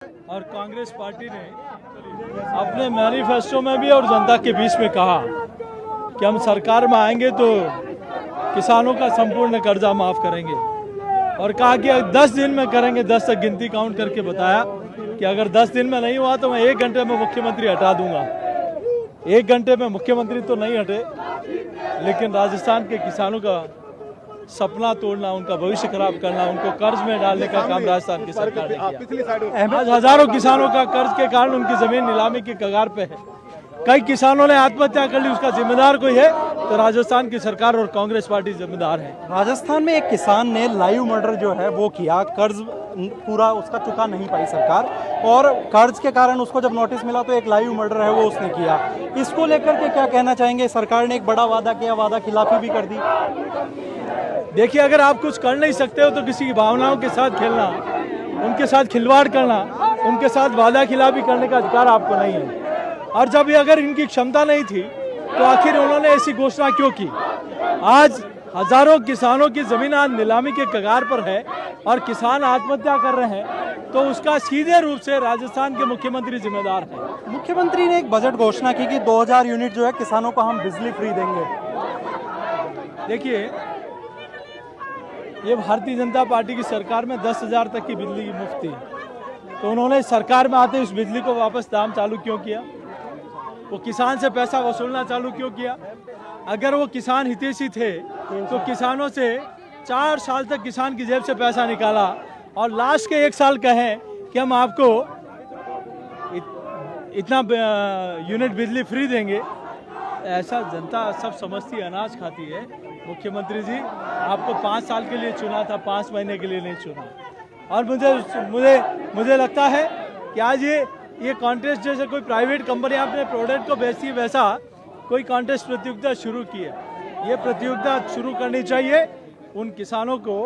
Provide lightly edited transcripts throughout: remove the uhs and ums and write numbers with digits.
और कांग्रेस पार्टी ने अपने मैनिफेस्टो में भी और जनता के बीच में कहा कि हम सरकार में आएंगे तो किसानों का संपूर्ण कर्जा माफ करेंगे और कहा कि 10 दिन में करेंगे। 10 तक गिनती काउंट करके बताया कि अगर 10 दिन में नहीं हुआ तो मैं 1 घंटे में मुख्यमंत्री हटा दूंगा। 1 घंटे में मुख्यमंत्री तो नहीं हटे, लेकिन राजस्थान के किसानों का सपना तोड़ना, उनका भविष्य खराब करना, उनको कर्ज में डालने का काम राजस्थान की सरकार ने किया। आज हजारों किसानों का कर्ज के कारण उनकी जमीन नीलामी की कगार पे है। कई किसानों ने आत्महत्या कर ली, उसका जिम्मेदार कोई है तो राजस्थान की सरकार और कांग्रेस पार्टी जिम्मेदार है। राजस्थान में एक किसान ने लाइव मर्डर जो है वो किया, कर्ज पूरा उसका चुका नहीं पाई सरकार, और कर्ज के कारण उसको जब नोटिस मिला तो एक लाइव मर्डर है वो उसने किया। इसको लेकर के क्या कहना चाहेंगे? सरकार ने एक बड़ा वादा किया, वादा खिलाफी भी कर दी। देखिए, अगर आप कुछ कर नहीं सकते हो तो किसी की भावनाओं के साथ खेलना, उनके साथ खिलवाड़ करना, उनके साथ वादा खिलाफी करने का अधिकार आपको नहीं है। और जब अगर इनकी क्षमता नहीं थी तो आखिर उन्होंने ऐसी घोषणा क्यों की? आज हजारों किसानों की जमीन आज नीलामी के कगार पर है और किसान आत्महत्या कर रहे हैं, तो उसका सीधे रूप से राजस्थान के मुख्यमंत्री जिम्मेदार हैं। मुख्यमंत्री ने एक बजट घोषणा की कि 2000 यूनिट जो है किसानों को हम बिजली फ्री देंगे। देखिए, ये भारतीय जनता पार्टी की सरकार में 10,000 तक की बिजली की मुफ्त थी, तो उन्होंने सरकार में आते उस बिजली को वापस दाम चालू क्यों किया? वो किसान से पैसा वसूलना चालू क्यों किया? अगर वो किसान हितैषी थे तो किसानों से 4 साल तक किसान की जेब से पैसा निकाला और लास्ट के 1 साल कहें कि हम आपको इतना यूनिट बिजली फ्री देंगे। ऐसा जनता सब समझती, अनाज खाती है। मुख्यमंत्री जी, आपको 5 साल के लिए चुना था, 5 महीने के लिए नहीं चुना। और मुझे लगता है कि आज ये कॉन्टेस्ट जैसे कोई प्राइवेट कंपनी अपने प्रोडक्ट को बेचती है, वैसा कोई कॉन्टेस्ट प्रतियोगिता शुरू की है। ये प्रतियोगिता शुरू करनी चाहिए उन किसानों को।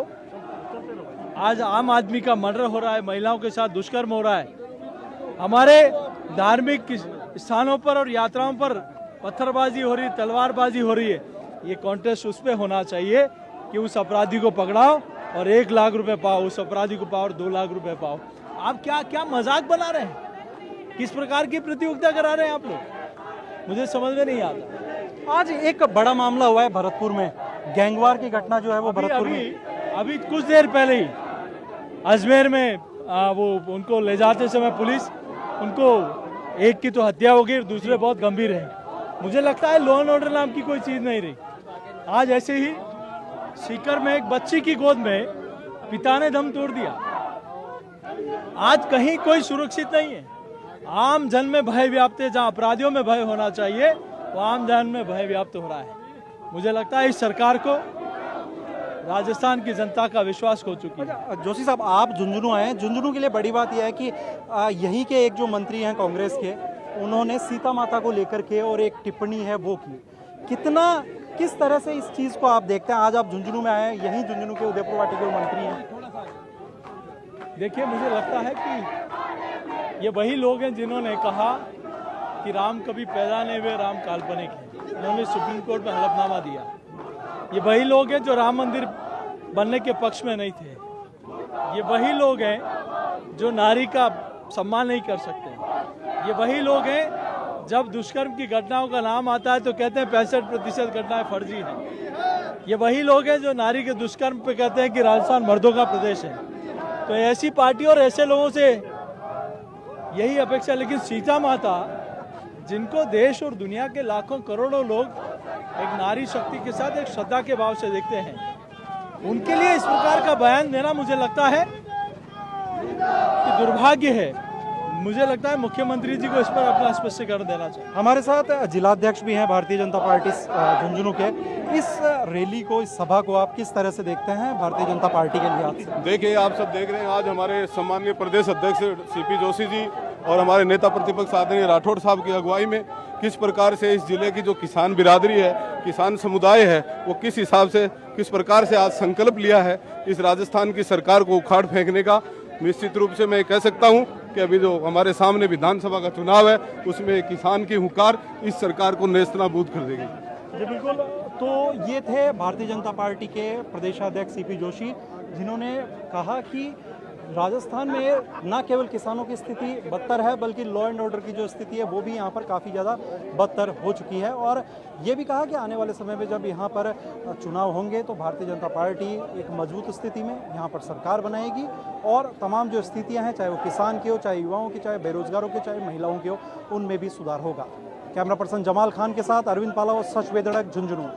आज आम आदमी का मर्डर हो रहा है, महिलाओं के साथ दुष्कर्म हो रहा है, हमारे धार्मिक स्थानों पर और यात्राओं पर पत्थरबाजी हो रही, तलवारबाजी हो रही है। ये कॉन्टेस्ट उस पर होना चाहिए कि उस अपराधी को पकड़ाओ और 1 लाख रुपए पाओ, उस अपराधी को पाओ और 2 लाख रुपए पाओ। आप क्या मजाक बना रहे हैं? किस प्रकार की प्रतियोगिता करा रहे हैं आप लोग? मुझे समझ में नहीं आता। आज एक बड़ा मामला हुआ है भरतपुर में, गैंगवार की घटना जो है वो भरतपुर में अभी कुछ देर पहले ही अजमेर में वो उनको ले जाते समय पुलिस, उनको एक की तो हत्या हो गई, दूसरे बहुत गंभीर हैं। मुझे लगता है लॉ एंड ऑर्डर नाम की कोई चीज नहीं रही। आज ऐसे ही सीकर में एक बच्ची की गोद में पिता ने दम तोड़ दिया। आज कहीं कोई सुरक्षित नहीं है। आम जन में भय व्याप्त है। जहां अपराधियों में भय होना चाहिए वो आम जन में भय व्याप्त हो रहा है। मुझे लगता है इस सरकार को राजस्थान की जनता का विश्वास खो चुकी है। जोशी साहब, आप झुंझुनू आए हैं। झुंझुनू के लिए बड़ी बात यह है कि यहीं के एक जो मंत्री हैं कांग्रेस के, उन्होंने सीता माता को लेकर के और एक टिप्पणी है वो की। किस तरह से इस चीज को आप देखते हैं? आज आप झुंझुनू में आए हैं, यहीं झुंझुनू के उदयपुर वाटी के मंत्री हैं। देखिए, मुझे लगता है कि ये वही लोग हैं जिन्होंने कहा कि राम कभी पैदा नहीं हुए, राम काल्पनिक है। उन्होंने सुप्रीम कोर्ट में हलफनामा दिया। ये वही लोग हैं जो राम मंदिर बनने के पक्ष में नहीं थे। ये वही लोग हैं जो नारी का सम्मान नहीं कर सकते। ये वही लोग हैं जब दुष्कर्म की घटनाओं का नाम आता है तो कहते हैं 65% घटनाएं फर्जी हैं। ये वही लोग हैं जो नारी के दुष्कर्म पे कहते हैं कि राजस्थान मर्दों का प्रदेश है। तो ऐसी पार्टी और ऐसे लोगों से यही अपेक्षा। लेकिन सीता माता, जिनको देश और दुनिया के लाखों करोड़ों लोग एक नारी शक्ति के साथ एक श्रद्धा के भाव से देखते हैं, उनके लिए इस प्रकार का बयान देना मुझे लगता है कि दुर्भाग्य है। मुझे लगता है मुख्यमंत्री जी को इस पर अपना स्पष्टीकरण देना चाहिए। हमारे साथ जिलाध्यक्ष भी हैं भारतीय जनता पार्टी झुंझुनू के। इस रैली को, इस सभा को आप किस तरह से देखते हैं भारतीय जनता पार्टी के लिहाज से? देखिए, आप सब देख रहे हैं आज हमारे सम्मानीय प्रदेश अध्यक्ष सीपी जोशी जी और हमारे नेता प्रतिपक्ष आदरणीय राठौड़ साहब की अगुवाई में किस प्रकार से इस जिले की जो किसान बिरादरी है, किसान समुदाय है, वो किस हिसाब से, किस प्रकार से आज संकल्प लिया है इस राजस्थान की सरकार को उखाड़ फेंकने का। निश्चित रूप से मैं कह सकता हूं कि अभी जो हमारे सामने विधानसभा का चुनाव है उसमें किसान की हुंकार इस सरकार को नेस्तनाबूद कर देगी। जी बिल्कुल। तो ये थे भारतीय जनता पार्टी के प्रदेशाध्यक्ष सीपी जोशी, जिन्होंने कहा कि राजस्थान में न केवल किसानों की स्थिति बदतर है, बल्कि लॉ एंड ऑर्डर की जो स्थिति है वो भी यहाँ पर काफ़ी ज़्यादा बदतर हो चुकी है। और ये भी कहा कि आने वाले समय में जब यहाँ पर चुनाव होंगे तो भारतीय जनता पार्टी एक मजबूत स्थिति में यहाँ पर सरकार बनाएगी और तमाम जो स्थितियाँ हैं, चाहे वो किसान की हो, चाहे युवाओं की, चाहे बेरोजगारों की, चाहे महिलाओं की हो, उनमें भी सुधार होगा। कैमरा पर्सन जमाल खान के साथ अरविंद पाला और सच वेदड़क, झुंझुनू।